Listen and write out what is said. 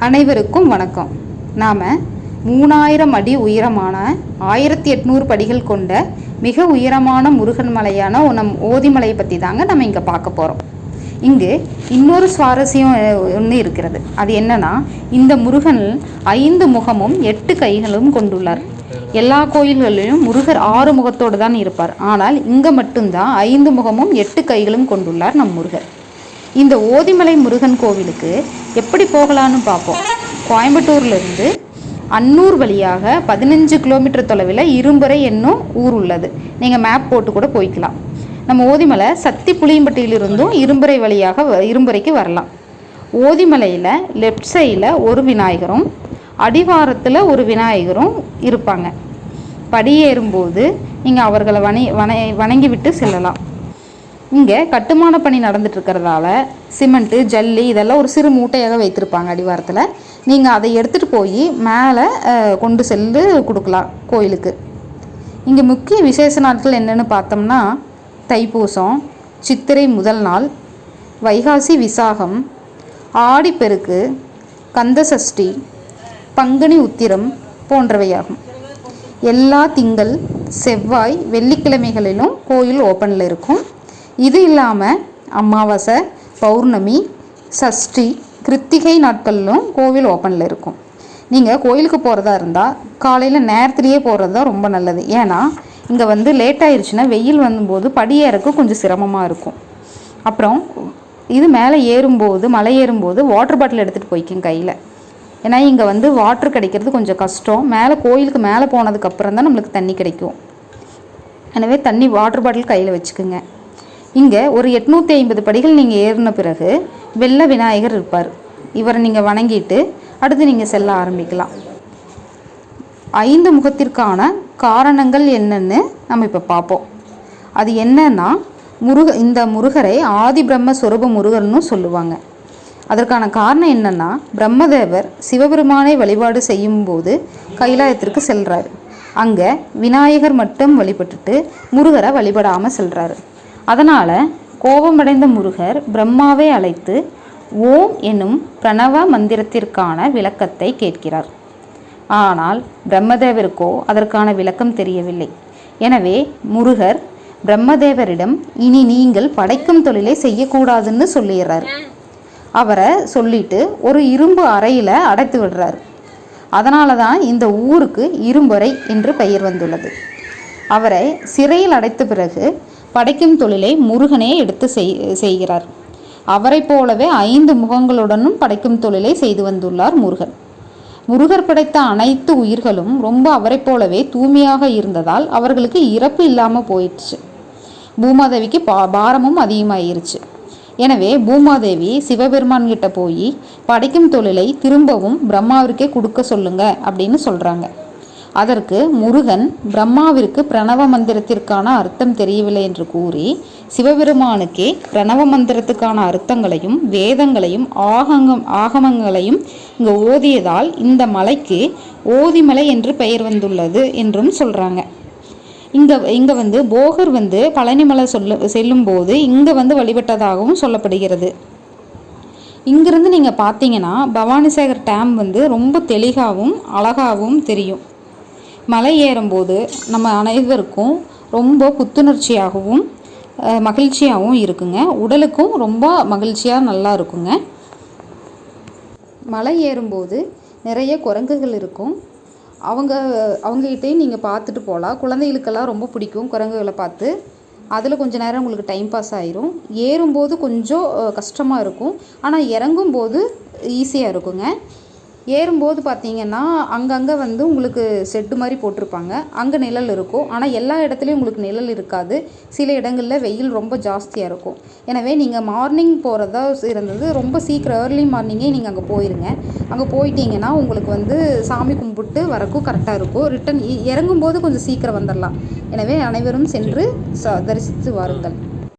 அனைவருக்கும் வணக்கம். நாம் 3000 அடி உயரமான 1800 படிகள் கொண்ட மிக உயரமான முருகன் மலையான நம் ஓதிமலையை பற்றி தாங்க நம்ம இங்கே பார்க்க போகிறோம். இங்கு இன்னொரு சுவாரஸ்யம் ஒன்று இருக்கிறது. அது என்னன்னா, இந்த முருகன் 5 முகமும் 8 கைகளும் கொண்டுள்ளார். எல்லா கோயில்களிலும் முருகர் 6 முகத்தோடு தான் இருப்பார். ஆனால் இங்கே மட்டும்தான் 5 முகமும் 8 கைகளும் கொண்டுள்ளார் நம் முருகர். இந்த ஓதிமலை முருகன் கோவிலுக்கு எப்படி போகலான்னு பார்ப்போம். கோயம்புத்தூர்லேருந்து அன்னூர் வழியாக 15 கிலோமீட்டர் தொலைவில் இரும்புரை என்னும் ஊர் உள்ளது. நீங்கள் மேப் போட்டு கூட போய்க்கலாம். நம்ம ஓதிமலை சத்தி புளியம்பட்டியிலிருந்தும் இரும்புரை வழியாக இரும்புரைக்கு வரலாம். ஓதிமலையில் லெஃப்ட் சைடில் ஒரு விநாயகரும் அடிவாரத்தில் ஒரு விநாயகரும் இருப்பாங்க. படியேறும்போது நீங்கள் அவர்களை வணங்கி விட்டு செல்லலாம். இங்கே கட்டுமான பணி நடந்துட்டு இருக்கிறதால சிமெண்ட்டு ஜல்லி இதெல்லாம் ஒரு சிறு மூட்டையாக வைத்திருப்பாங்க அடிவாரத்தில். நீங்கள் அதை எடுத்துகிட்டு போய் மேலே கொண்டு சென்று கொடுக்கலாம் கோயிலுக்கு. இங்கே முக்கிய விசேஷ நாட்கள் என்னென்னு பார்த்தோம்னா, தைப்பூசம், சித்திரை முதல் நாள், வைகாசி விசாகம், ஆடிப்பெருக்கு, கந்தசஷ்டி, பங்குனி உத்திரம் போன்றவையாகும். எல்லா திங்கள், செவ்வாய், வெள்ளிக்கிழமைகளிலும் கோயில் ஓப்பனில் இருக்கும். இது இல்லாமல் அமாவாசை, பௌர்ணமி, சஷ்டி, கிருத்திகை நாட்களிலும் கோவில் ஓப்பனில் இருக்கும். நீங்கள் கோயிலுக்கு போகிறதா இருந்தால் காலையில் நேரத்துலேயே போகிறது தான் ரொம்ப நல்லது. ஏன்னா இங்கே லேட் ஆயிடுச்சுன்னா வெயில் வரும்போது படியேறக்கு கொஞ்சம் சிரமமாக இருக்கும். அப்புறம் இது மேலே ஏறும்போது மலை ஏறும்போது வாட்டர் பாட்டில் எடுத்துகிட்டு போய்க்கும் கையில். ஏன்னா இங்கே வாட்டர் கிடைக்கிறது கொஞ்சம் கஷ்டம். மேலே கோயிலுக்கு மேலே போனதுக்கப்புறம் தான் நம்மளுக்கு தண்ணி கிடைக்கும். எனவே வாட்டர் பாட்டில் கையில் வச்சுக்கோங்க. இங்கே ஒரு 850 படிகள் நீங்கள் ஏறின பிறகு வெள்ளை விநாயகர் இருப்பார். இவரை நீங்கள் வணங்கிட்டு அடுத்து நீங்கள் செல்ல ஆரம்பிக்கலாம். 5 முகத்திற்கான காரணங்கள் என்னன்னு நம்ம இப்போ பார்ப்போம். அது என்னன்னா, இந்த முருகரை ஆதி பிரம்ம சொரூப முருகர்னு சொல்லுவாங்க. அதற்கான காரணம் என்னன்னா, பிரம்மதேவர் சிவபெருமானை வழிபாடு செய்யும்போது கைலாயத்திற்கு செல்றாரு. அங்கே விநாயகர் மட்டும் வழிபட்டுட்டு முருகரை வழிபடாமல் செல்றாரு. அதனால் கோபமடைந்த முருகர் பிரம்மாவை அழைத்து ஓம் என்னும் பிரணவ மந்திரத்திற்கான விளக்கத்தை கேட்கிறார். ஆனால் பிரம்மதேவருக்கோ அதற்கான விளக்கம் தெரியவில்லை. எனவே முருகர் பிரம்மதேவரிடம் இனி நீங்கள் படைக்கும் தொழிலை செய்யக்கூடாதுன்னு சொல்லிடுறார். அவரை சொல்லிட்டு ஒரு இரும்பு அறையில் அடைத்து விடுறார். அதனால தான் இந்த ஊருக்கு இரும்பறை என்று பெயர் வந்துள்ளது. அவரை சிறையில் அடைத்த பிறகு படைக்கும் தொழிலை முருகனே எடுத்து செய்கிறார். அவரை போலவே 5 முகங்களுடனும் படைக்கும் தொழிலை செய்து வந்துள்ளார் முருகன். முருகர் படைத்த அனைத்து உயிர்களும் ரொம்ப அவரை போலவே தூய்மையாக இருந்ததால் அவர்களுக்கு இறப்பு இல்லாமல் போயிடுச்சு. பூமாதேவிக்கு பாரமும் அதிகமாயிருச்சு. எனவே பூமாதேவி சிவபெருமான் கிட்ட போய் படைக்கும் தொழிலை திரும்பவும் பிரம்மாவிற்கே கொடுக்க சொல்லுங்க அப்படின்னு சொல்றாங்க. அதற்கு முருகன் பிரம்மாவிற்கு பிரணவ மந்திரத்திற்கான அர்த்தம் தெரியவில்லை என்று கூறி சிவபெருமானுக்கே பிரணவ மந்திரத்துக்கான அர்த்தங்களையும் வேதங்களையும் ஆகமங்களையும் இங்கே ஓதியதால் இந்த மலைக்கு ஓதிமலை என்று பெயர் வந்துள்ளது என்றும் சொல்கிறாங்க. இங்கே போகர் பழனிமலை செல்லும்போது இங்கே வழிபட்டதாகவும் சொல்லப்படுகிறது. இங்கிருந்து நீங்கள் பார்த்தீங்கன்னா பவானிசாகர் டேம் ரொம்ப தெளிவாகவும் அழகாகவும் தெரியும். மலை ஏறும்போது நம்ம அனைவருக்கும் ரொம்ப புத்துணர்ச்சியாகவும் மகிழ்ச்சியாகவும் இருக்குங்க. உடலுக்கும் ரொம்ப மகிழ்ச்சியாக நல்லா இருக்குங்க. மலை ஏறும்போது நிறைய குரங்குகள் இருக்கும். அவங்ககிட்டையும் நீங்கள் பார்த்துட்டு போகலாம். குழந்தைகளுக்கெல்லாம் ரொம்ப பிடிக்கும் குரங்குகளை பார்த்து. அதில் கொஞ்சம் நேரம் உங்களுக்கு டைம் பாஸ் ஆயிரும். ஏறும்போது கொஞ்சம் கஷ்டமாக இருக்கும், ஆனால் இறங்கும்போது ஈஸியாக இருக்குங்க. ஏறும்போது பார்த்தீங்கன்னா அங்கங்கே உங்களுக்கு செட்டு மாதிரி போட்டிருப்பாங்க. அங்கே நிழல் இருக்கும், ஆனால் எல்லா இடத்துலையும் உங்களுக்கு நிழல் இருக்காது. சில இடங்களில் வெயில் ரொம்ப ஜாஸ்தியாக இருக்கும். எனவே நீங்கள் மார்னிங் போகிறதா இருந்தது ரொம்ப சீக்கிரம் ஏர்லி மார்னிங்கே நீங்கள் அங்கே போயிருங்க. அங்கே போயிட்டீங்கன்னா உங்களுக்கு சாமி கும்பிட்டு வரக்கும் கரெக்டாக இருக்கும். ரிட்டன் இறங்கும்போது கொஞ்சம் சீக்கிரம் வந்துடலாம். எனவே அனைவரும் சென்று தரிசித்து வாருங்கள்.